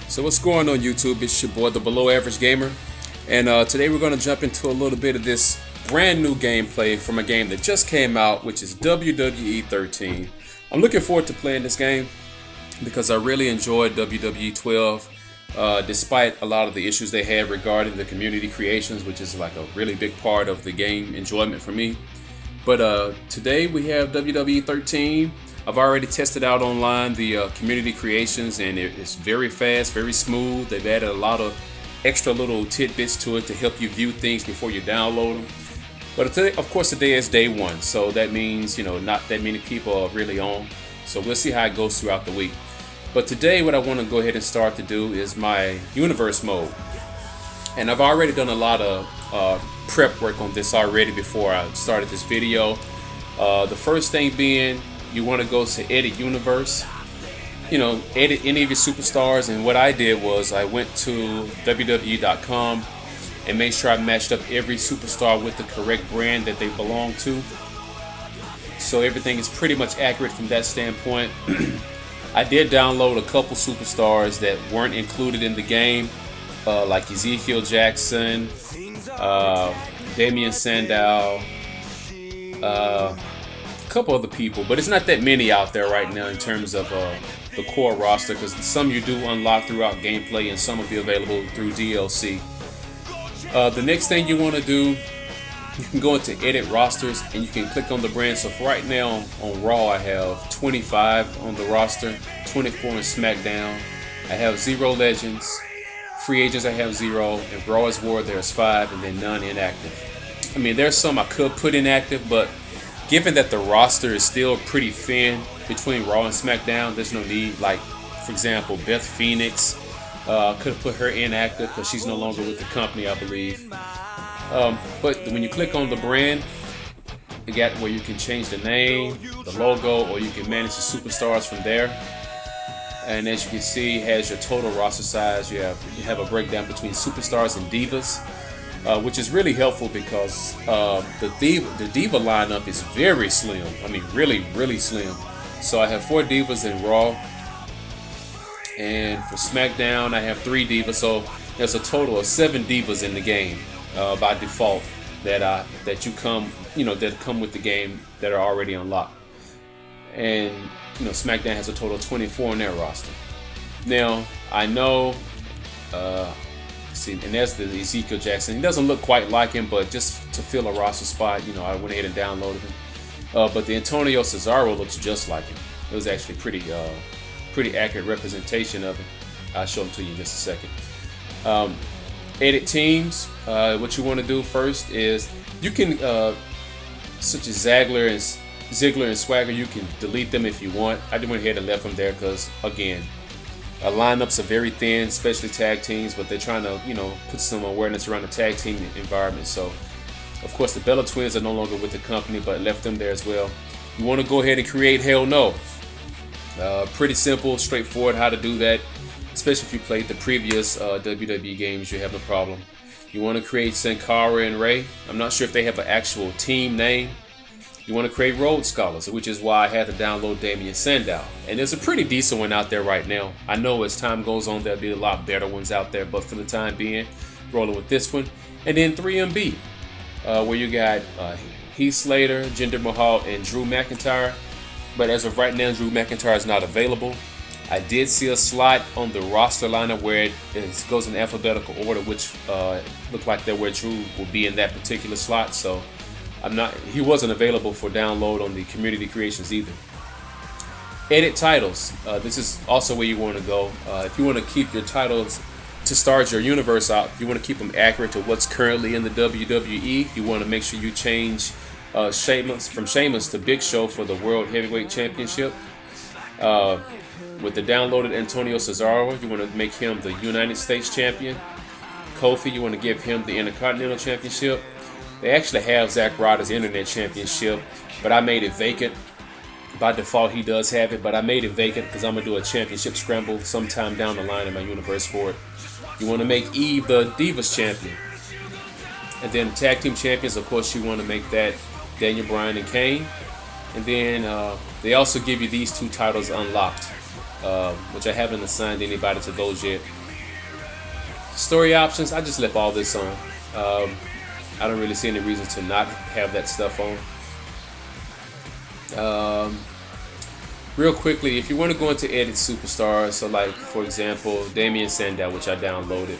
So what's going on YouTube? It's your boy, the Below Average Gamer, and today we're going to jump into a little bit of this brand new gameplay from a game that just came out, which is WWE 13. I'm looking forward to playing this game because I really enjoyed WWE 12, despite a lot of the issues they had regarding the community creations, which is like a really big part of the game enjoyment for me. But today we have WWE 13. I've already tested out online the community creations, and it's very fast, very smooth. They've added a lot of extra little tidbits to it to help you view things before you download them. But today, of course, today is day one, so that means, not that many people are really on. So we'll see how it goes throughout the week. But today, what I want to go ahead and start to do is my universe mode. And I've already done a lot of prep work on this already before I started this video. The first thing being, you want to go to edit universe, edit any of your superstars. And what I did was I went to WWE.com and made sure I matched up every superstar with the correct brand that they belong to. So everything is pretty much accurate from that standpoint. I did download a couple superstars that weren't included in the game, like Ezekiel Jackson, Damian Sandow, couple other people, but it's not that many out there right now in terms of the core roster, because some you do unlock throughout gameplay and some will be available through DLC. The next thing you want to do, you can go into edit rosters and you can click on the brand. So for right now on Raw, I have 25 on the roster, 24 on SmackDown. I have 0 legends. Free agents I have 0, and Raw is War there's 5, and then none inactive. I mean, there's some I could put inactive, but given that the roster is still pretty thin between Raw and SmackDown, there's no need. Like, for example, Beth Phoenix, could have put her inactive because she's no longer with the company, I believe. But when you click on the brand, you got where you can change the name, the logo, or you can manage the superstars from there. And as you can see, it has your total roster size. You have a breakdown between superstars and divas. Which is really helpful because the diva lineup is very slim. I mean, really, really slim. So I have 4 divas in Raw, and for SmackDown I have 3 divas. So there's a total of 7 divas in the game by default that you come, that come with the game that are already unlocked. And SmackDown has a total of 24 in their roster. Now I know. And that's the Ezekiel Jackson. He doesn't look quite like him, but just to fill a roster spot, I went ahead and downloaded him. But the Antonio Cesaro looks just like him. It was actually pretty accurate representation of him. I'll show him to you in just a second. Edit teams. What you want to do first is you can, such as Ziggler and Swagger, you can delete them if you want. I just went ahead and left them there because, again, lineups are very thin, especially tag teams, but they're trying to, put some awareness around the tag team environment. So, of course, the Bella Twins are no longer with the company, but left them there as well. You want to go ahead and create Hell No. Pretty simple, straightforward how to do that, especially if you played the previous WWE games, you have no problem. You want to create Sin Cara and Rey. I'm not sure if they have an actual team name. You want to create Rhodes Scholars, which is why I had to download Damian Sandow. And there's a pretty decent one out there right now. I know as time goes on, there'll be a lot better ones out there, but for the time being, rolling with this one. And then 3MB, where you got Heath Slater, Jinder Mahal, and Drew McIntyre. But as of right now, Drew McIntyre is not available. I did see a slot on the roster lineup where it goes in alphabetical order, which looked like that where Drew will be in that particular slot. So he wasn't available for download on the community creations either. Edit titles. This is also where you want to go. If you want to keep your titles to start your universe out, if you want to keep them accurate to what's currently in the WWE, you want to make sure you change Sheamus to Big Show for the World Heavyweight Championship. With the downloaded Antonio Cesaro, you want to make him the United States Champion. Kofi, you want to give him the Intercontinental Championship. They actually have Zack Ryder's Internet Championship, but I made it vacant. By default, he does have it, but I made it vacant because I'm going to do a championship scramble sometime down the line in my universe for it. You want to make Eve the Divas Champion. And then Tag Team Champions, of course, you want to make that Daniel Bryan and Kane. And then they also give you these 2 titles unlocked. which I haven't assigned anybody to those yet. Story options, I just left all this on. I don't really see any reason to not have that stuff on. Real quickly, if you want to go into edit superstars, so like for example, Damian Sandow, which I downloaded,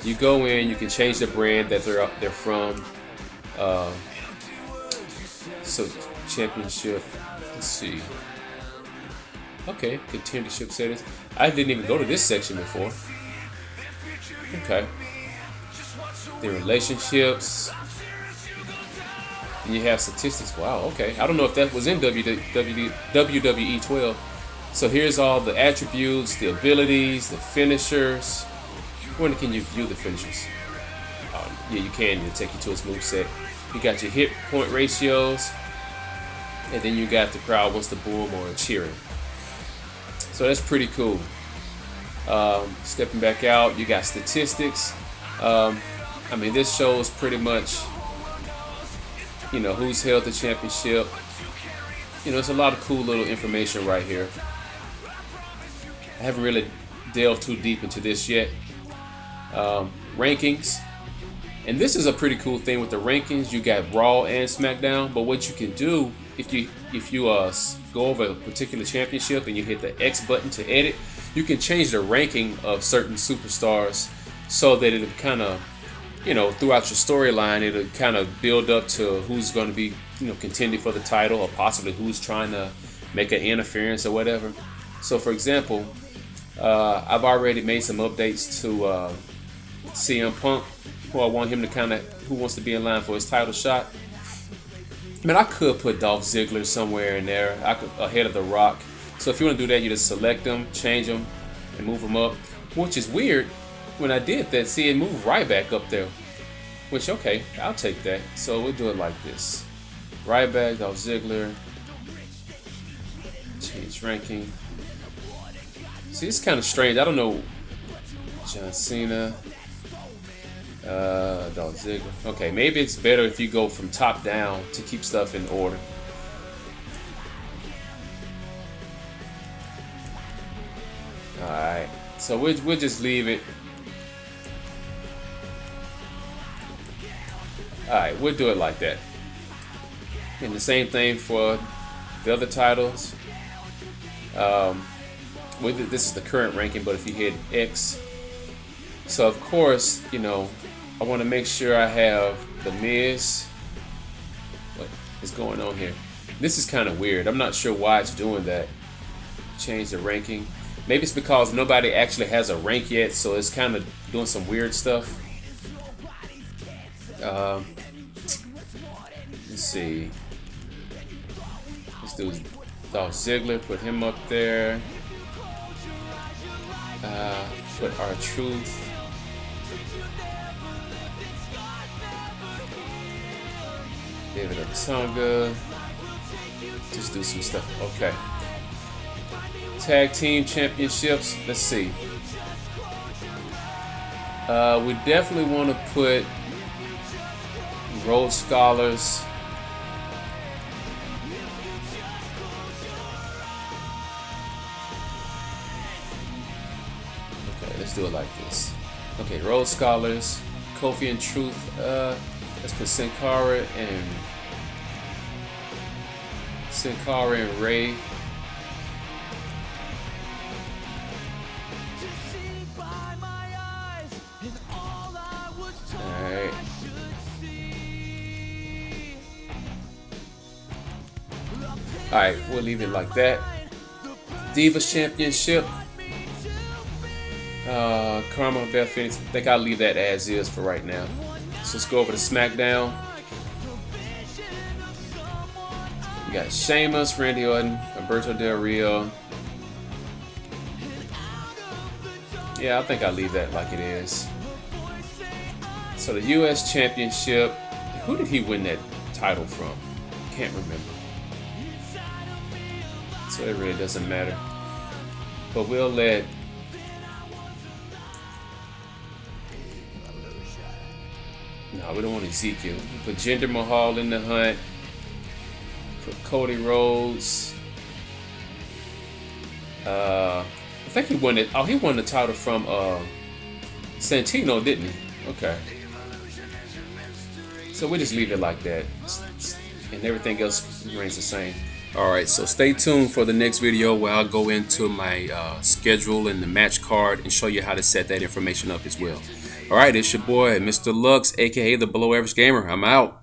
you go in, you can change the brand that they're from. So championship, let's see. Okay, contendership settings. I didn't even go to this section before. Okay. The relationships. And you have statistics. Wow, okay. I don't know if that was in WWE 12. So here's all the attributes, the abilities, the finishers. When can you view the finishers? Yeah, you can. It'll take you to its moveset. You got your hit point ratios. And then you got the crowd wants to boom or cheering. So that's pretty cool. Stepping back out, you got statistics. I mean, this shows pretty much, you know, who's held the championship. You know, it's a lot of cool little information right here. I haven't really delved too deep into this yet. Rankings. And this is a pretty cool thing with the rankings. You got Raw and SmackDown, but what you can do if you go over a particular championship and you hit the X button to edit, you can change the ranking of certain superstars so that it'll kind of, you know, throughout your storyline, it'll kind of build up to who's going to be, you know, contending for the title, or possibly who's trying to make an interference or whatever. So, for example, I've already made some updates to CM Punk, who I want him to who wants to be in line for his title shot. I mean, I could put Dolph Ziggler somewhere in there, ahead of The Rock. So if you want to do that, you just select them, change them, and move them up. Which is weird. When I did that, see, it moved right back up there. Which, okay, I'll take that. So we'll do it like this. Ryback, Dolph Ziggler. Change ranking. See, it's kind of strange. I don't know. John Cena. Dolph Ziggler. Okay, maybe it's better if you go from top down to keep stuff in order. Alright, so we'll just leave it. Alright, we'll do it like that. And the same thing for the other titles. This is the current ranking, but if you hit X, so of course, you know, I want to make sure I have The Miz. What is going on here? This is kind of weird. I'm not sure why it's doing that. Change the ranking. Maybe it's because nobody actually has a rank yet, so it's kind of doing some weird stuff. Let's see. Let's do Dolph Ziggler. Put him up there. Put R-Truth. David Otunga. Just do some stuff. Okay. Tag team championships. Let's see. We definitely want to put Rhodes Scholars. Okay, let's do it like this. Okay, Rhodes Scholars, Kofi and Truth. Let's put Sin Cara and Ray. Alright. Alright, we'll leave it like that. Divas Championship. Karma, Beth Phoenix. I think I'll leave that as is for right now. So let's go over to SmackDown. You got Sheamus, Randy Orton, Alberto Del Rio. Yeah, I think I'll leave that like it is. So the U.S. Championship. Who did he win that title from? Can't remember. So it really doesn't matter. But we'll let... No, we don't want Ezekiel. Put Jinder Mahal in the hunt. Put Cody Rhodes. I think he won it. Oh, he won the title from Santino, didn't he? Okay. So we just leave it like that, and everything else remains the same. All right, so stay tuned for the next video where I'll go into my schedule and the match card and show you how to set that information up as well. All right, it's your boy, Mr. Lux, aka the Below Average Gamer. I'm out.